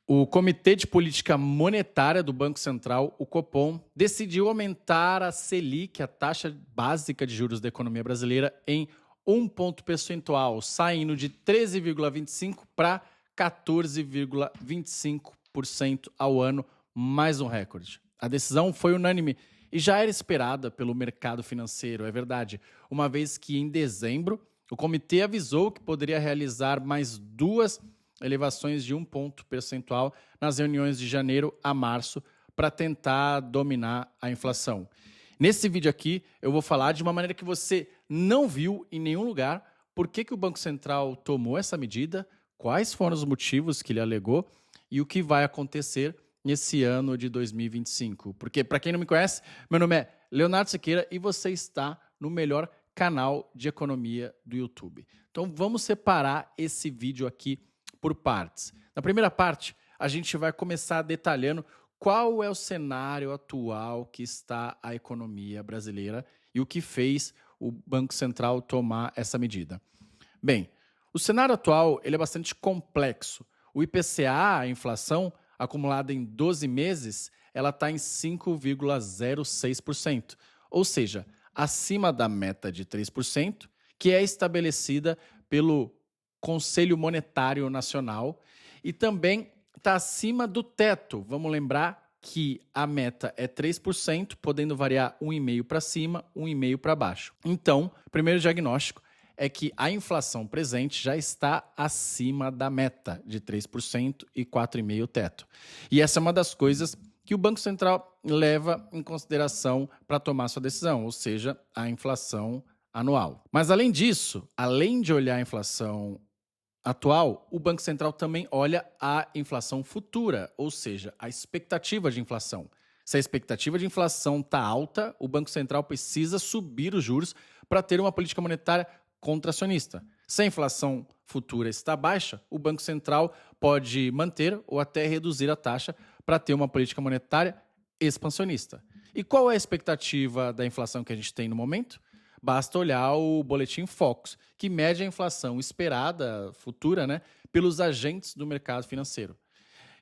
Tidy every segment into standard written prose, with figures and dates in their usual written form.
O Comitê de Política Monetária do Banco Central, o Copom, decidiu aumentar a Selic, a taxa básica de juros da economia brasileira, em 1 ponto percentual, saindo de 13,25% para 14,25% ao ano, mais um recorde. A decisão foi unânime e já era esperada pelo mercado financeiro, é verdade, uma vez que em dezembro o comitê avisou que poderia realizar mais duas elevações de 1 ponto percentual nas reuniões de janeiro a março para tentar dominar a inflação. Nesse vídeo aqui, eu vou falar de uma maneira que você não viu em nenhum lugar, por que o Banco Central tomou essa medida, quais foram os motivos que ele alegou e o que vai acontecer nesse ano de 2025. Porque, para quem não me conhece, meu nome é Leonardo Siqueira e você está no melhor canal de economia do YouTube. Então, vamos separar esse vídeo aqui por partes. Na primeira parte, a gente vai começar detalhando qual é o cenário atual que está a economia brasileira e o que fez o Banco Central tomar essa medida. Bem, o cenário atual ele é bastante complexo. O IPCA, a inflação, acumulada em 12 meses, ela está em 5,06%, ou seja, acima da meta de 3%, que é estabelecida pelo Conselho Monetário Nacional, e também está acima do teto. Vamos lembrar que a meta é 3%, podendo variar 1,5% para cima, 1,5% para baixo. Então, o primeiro diagnóstico é que a inflação presente já está acima da meta de 3% e 4,5% teto. E essa é uma das coisas que o Banco Central leva em consideração para tomar sua decisão, ou seja, a inflação anual. Mas além disso, além de olhar a inflação atual, o Banco Central também olha a inflação futura, ou seja, a expectativa de inflação. Se a expectativa de inflação está alta, o Banco Central precisa subir os juros para ter uma política monetária contracionista. Se a inflação futura está baixa, o Banco Central pode manter ou até reduzir a taxa para ter uma política monetária expansionista. E qual é a expectativa da inflação que a gente tem no momento? Basta olhar o Boletim Focus, que mede a inflação esperada, futura, pelos agentes do mercado financeiro.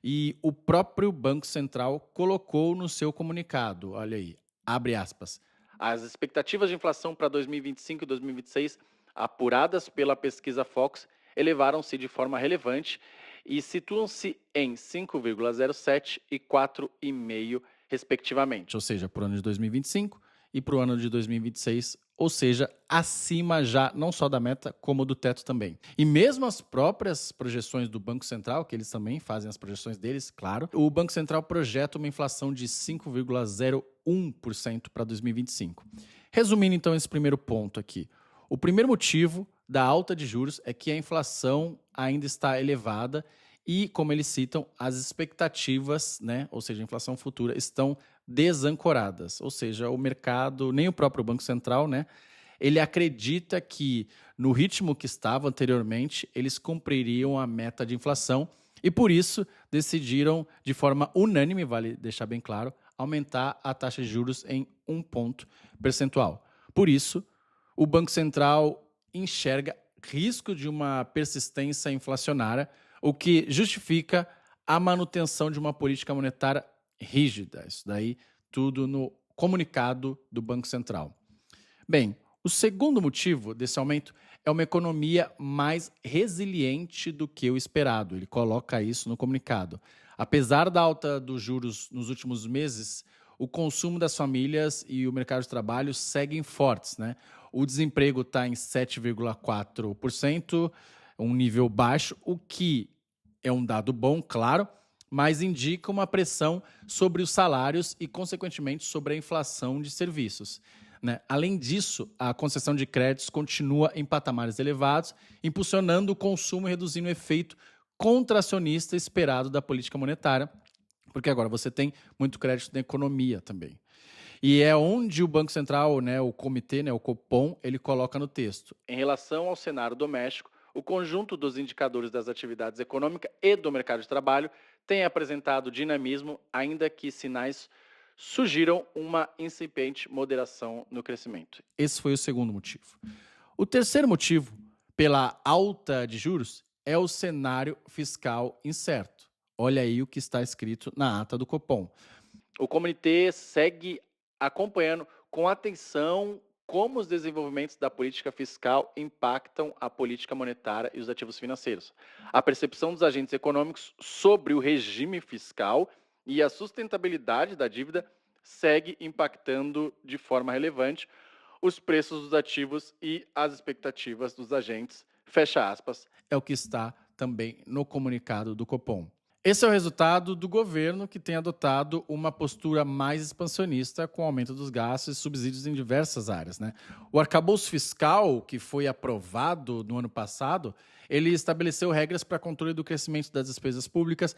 E o próprio Banco Central colocou no seu comunicado, olha aí, abre aspas, as expectativas de inflação para 2025 e 2026, apuradas pela pesquisa Focus, elevaram-se de forma relevante e situam-se em 5,07 e 4,5, respectivamente. Ou seja, para o ano de 2025 e para o ano de 2026, ou seja, acima já não só da meta, como do teto também. E mesmo as próprias projeções do Banco Central, que eles também fazem as projeções deles, claro, o Banco Central projeta uma inflação de 5,01% para 2025. Resumindo então esse primeiro ponto aqui, o primeiro motivo da alta de juros é que a inflação ainda está elevada e, como eles citam, as expectativas, ou seja, a inflação futura, estão desancoradas. Ou seja, o mercado, nem o próprio Banco Central, ele acredita que no ritmo que estava anteriormente, eles cumpririam a meta de inflação e, por isso, decidiram, de forma unânime, vale deixar bem claro, aumentar a taxa de juros em 1 ponto percentual. Por isso, o Banco Central enxerga risco de uma persistência inflacionária, o que justifica a manutenção de uma política monetária rígida. Isso daí tudo no comunicado do Banco Central. Bem, o segundo motivo desse aumento é uma economia mais resiliente do que o esperado. Ele coloca isso no comunicado. Apesar da alta dos juros nos últimos meses, o consumo das famílias e o mercado de trabalho seguem fortes, O desemprego está em 7,4%, um nível baixo, o que é um dado bom, claro, mas indica uma pressão sobre os salários e, consequentemente, sobre a inflação de serviços. Além disso, a concessão de créditos continua em patamares elevados, impulsionando o consumo e reduzindo o efeito contracionista esperado da política monetária, porque agora você tem muito crédito na economia também. E é onde o Banco Central, o comitê, o Copom, ele coloca no texto. Em relação ao cenário doméstico, o conjunto dos indicadores das atividades econômicas e do mercado de trabalho tem apresentado dinamismo, ainda que sinais surgiram uma incipiente moderação no crescimento. Esse foi o segundo motivo. O terceiro motivo, pela alta de juros, é o cenário fiscal incerto. Olha aí o que está escrito na ata do Copom. O comitê segue acompanhando com atenção como os desenvolvimentos da política fiscal impactam a política monetária e os ativos financeiros. A percepção dos agentes econômicos sobre o regime fiscal e a sustentabilidade da dívida segue impactando de forma relevante os preços dos ativos e as expectativas dos agentes. Fecha aspas. É o que está também no comunicado do Copom. Esse é o resultado do governo, que tem adotado uma postura mais expansionista com o aumento dos gastos e subsídios em diversas áreas, né? O arcabouço fiscal, que foi aprovado no ano passado, ele estabeleceu regras para controle do crescimento das despesas públicas,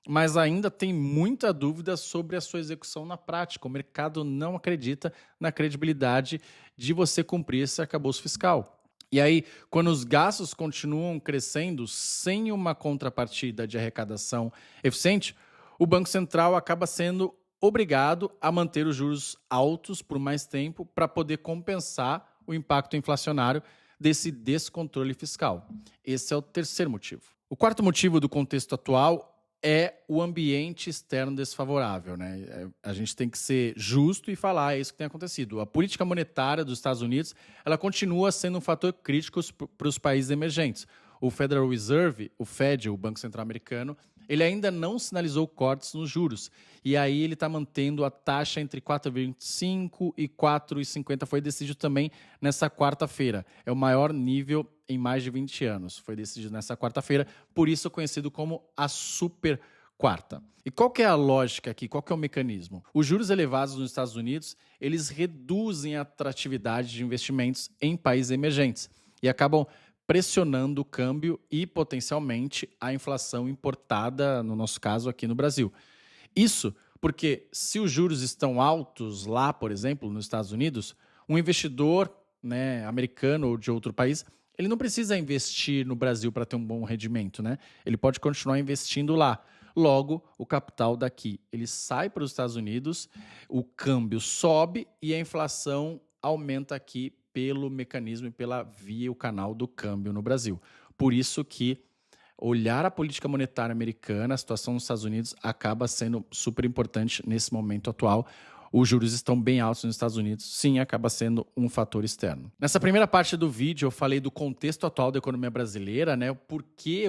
mas ainda tem muita dúvida sobre a sua execução na prática. O mercado não acredita na credibilidade de você cumprir esse arcabouço fiscal. E aí, quando os gastos continuam crescendo sem uma contrapartida de arrecadação eficiente, o Banco Central acaba sendo obrigado a manter os juros altos por mais tempo para poder compensar o impacto inflacionário desse descontrole fiscal. Esse é o terceiro motivo. O quarto motivo do contexto atual é o ambiente externo desfavorável, né? A gente tem que ser justo e falar, é isso que tem acontecido. A política monetária dos Estados Unidos, ela continua sendo um fator crítico para os países emergentes. O Federal Reserve, o Fed, o Banco Central Americano, ele ainda não sinalizou cortes nos juros. E aí ele está mantendo a taxa entre 4,25 e 4,50. Foi decidido também nessa quarta-feira. É o maior nível em mais de 20 anos. Foi decidido nessa quarta-feira, por isso conhecido como a super quarta. E qual que é a lógica aqui? Qual que é o mecanismo? Os juros elevados nos Estados Unidos, eles reduzem a atratividade de investimentos em países emergentes e acabam pressionando o câmbio e, potencialmente, a inflação importada, no nosso caso, aqui no Brasil. Isso porque, se os juros estão altos lá, por exemplo, nos Estados Unidos, um investidor, né, americano ou de outro país, ele não precisa investir no Brasil para ter um bom rendimento, né? Ele pode continuar investindo lá. Logo, o capital daqui, ele sai para os Estados Unidos, o câmbio sobe e a inflação aumenta aqui pelo mecanismo e pela via, o canal do câmbio no Brasil. Por isso que olhar a política monetária americana, a situação nos Estados Unidos, acaba sendo super importante nesse momento atual. Os juros estão bem altos nos Estados Unidos, sim, acaba sendo um fator externo. Nessa primeira parte do vídeo, eu falei do contexto atual da economia brasileira, né? O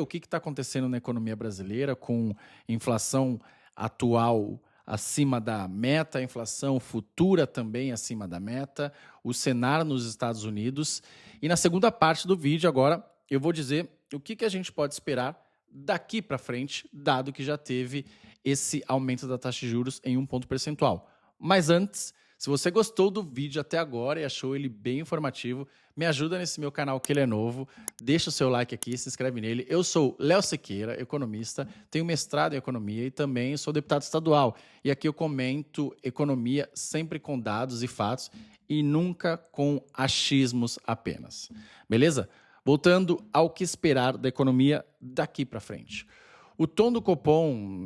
que está acontecendo na economia brasileira com inflação atual acima da meta, a inflação futura também acima da meta, o cenário nos Estados Unidos. E na segunda parte do vídeo, agora, eu vou dizer o que a gente pode esperar daqui para frente, dado que já teve esse aumento da taxa de juros em 1 ponto percentual. Mas antes, se você gostou do vídeo até agora e achou ele bem informativo, me ajuda nesse meu canal, que ele é novo, deixa o seu like aqui, se inscreve nele. Eu sou Léo Sequeira, economista, tenho mestrado em economia e também sou deputado estadual. E aqui eu comento economia sempre com dados e fatos e nunca com achismos apenas. Beleza? Voltando ao que esperar da economia daqui para frente. O tom do Copom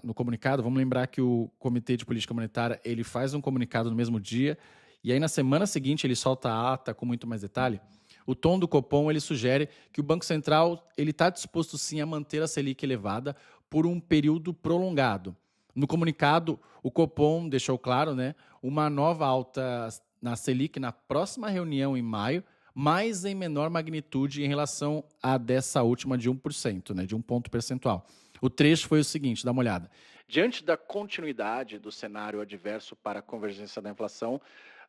no comunicado, vamos lembrar que o Comitê de Política Monetária ele faz um comunicado no mesmo dia e aí na semana seguinte ele solta a ata com muito mais detalhe. O tom do Copom ele sugere que o Banco Central ele está disposto sim a manter a Selic elevada por um período prolongado. No comunicado, o Copom deixou claro, né, uma nova alta na Selic na próxima reunião em maio, mas em menor magnitude em relação a dessa última de 1%, né, de 1 ponto percentual. O trecho foi o seguinte, dá uma olhada. Diante da continuidade do cenário adverso para a convergência da inflação,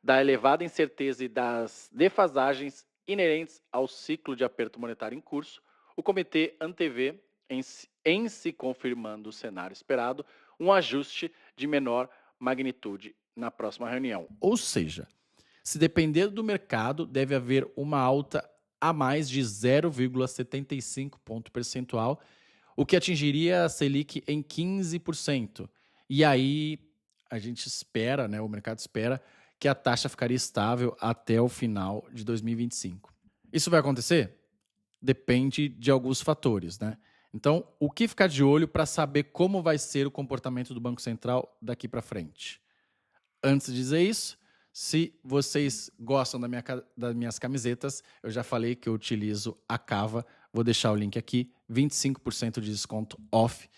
da elevada incerteza e das defasagens inerentes ao ciclo de aperto monetário em curso, o comitê antevê, em se confirmando o cenário esperado, um ajuste de menor magnitude na próxima reunião. Ou seja, se depender do mercado, deve haver uma alta a mais de 0,75 ponto percentual, o que atingiria a Selic em 15%. E aí a gente espera, né, o mercado espera, que a taxa ficaria estável até o final de 2025. Isso vai acontecer? Depende de alguns fatores, né? Então, o que ficar de olho para saber como vai ser o comportamento do Banco Central daqui para frente? Antes de dizer isso, se vocês gostam das minhas camisetas, eu já falei que eu utilizo a Cava, vou deixar o link aqui, 25% de desconto off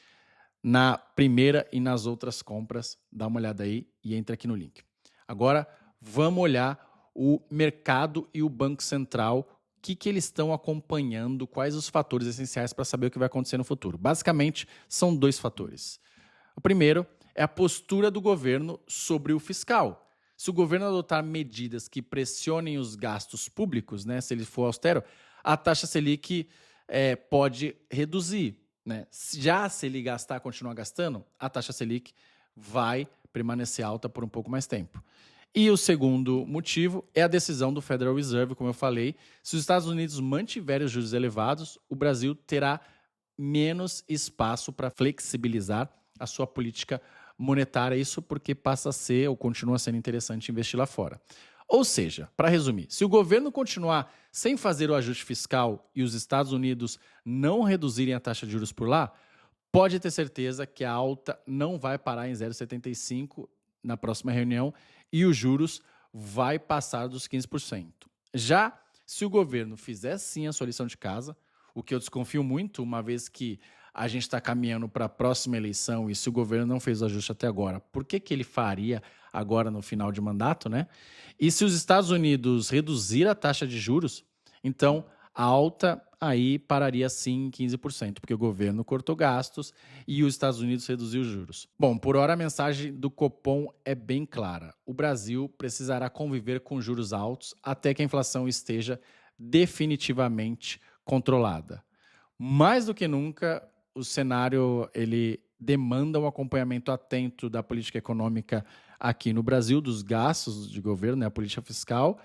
na primeira e nas outras compras. Dá uma olhada aí e entra aqui no link. Agora, vamos olhar o mercado e o Banco Central, o que eles estão acompanhando, quais os fatores essenciais para saber o que vai acontecer no futuro. Basicamente, são 2 fatores. O primeiro é a postura do governo sobre o fiscal. Se o governo adotar medidas que pressionem os gastos públicos, né, se ele for austero, a taxa Selic pode reduzir. Né? Já se ele continuar gastando, a taxa Selic vai permanecer alta por um pouco mais tempo. E o segundo motivo é a decisão do Federal Reserve, como eu falei. Se os Estados Unidos mantiverem os juros elevados, o Brasil terá menos espaço para flexibilizar a sua política monetária. Isso porque passa a ser ou continua sendo interessante investir lá fora. Ou seja, para resumir, se o governo continuar sem fazer o ajuste fiscal e os Estados Unidos não reduzirem a taxa de juros por lá, pode ter certeza que a alta não vai parar em 0,75 na próxima reunião e os juros vai passar dos 15%. Já se o governo fizer sim a sua lição de casa, o que eu desconfio muito, uma vez que a gente está caminhando para a próxima eleição e se o governo não fez o ajuste até agora, por que ele faria agora no final de mandato, né? E se os Estados Unidos reduzir a taxa de juros, então a alta aí pararia sim em 15%, porque o governo cortou gastos e os Estados Unidos reduziu os juros. Bom, por hora a mensagem do Copom é bem clara. O Brasil precisará conviver com juros altos até que a inflação esteja definitivamente controlada. Mais do que nunca, o cenário ele demanda um acompanhamento atento da política econômica aqui no Brasil, dos gastos de governo, né, a política fiscal,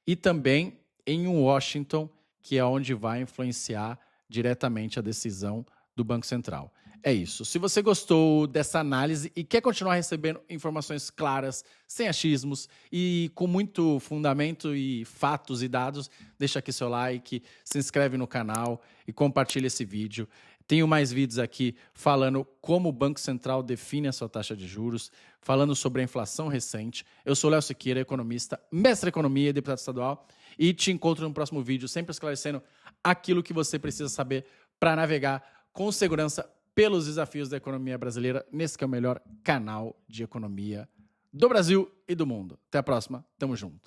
e também em Washington, que é onde vai influenciar diretamente a decisão do Banco Central. É isso. Se você gostou dessa análise e quer continuar recebendo informações claras, sem achismos e com muito fundamento e fatos e dados, deixa aqui seu like, se inscreve no canal e compartilha esse vídeo. Tenho mais vídeos aqui falando como o Banco Central define a sua taxa de juros, falando sobre a inflação recente. Eu sou Léo Siqueira, economista, mestre em economia e deputado estadual, e te encontro no próximo vídeo, sempre esclarecendo aquilo que você precisa saber para navegar com segurança pelos desafios da economia brasileira, nesse que é o melhor canal de economia do Brasil e do mundo. Até a próxima, tamo junto.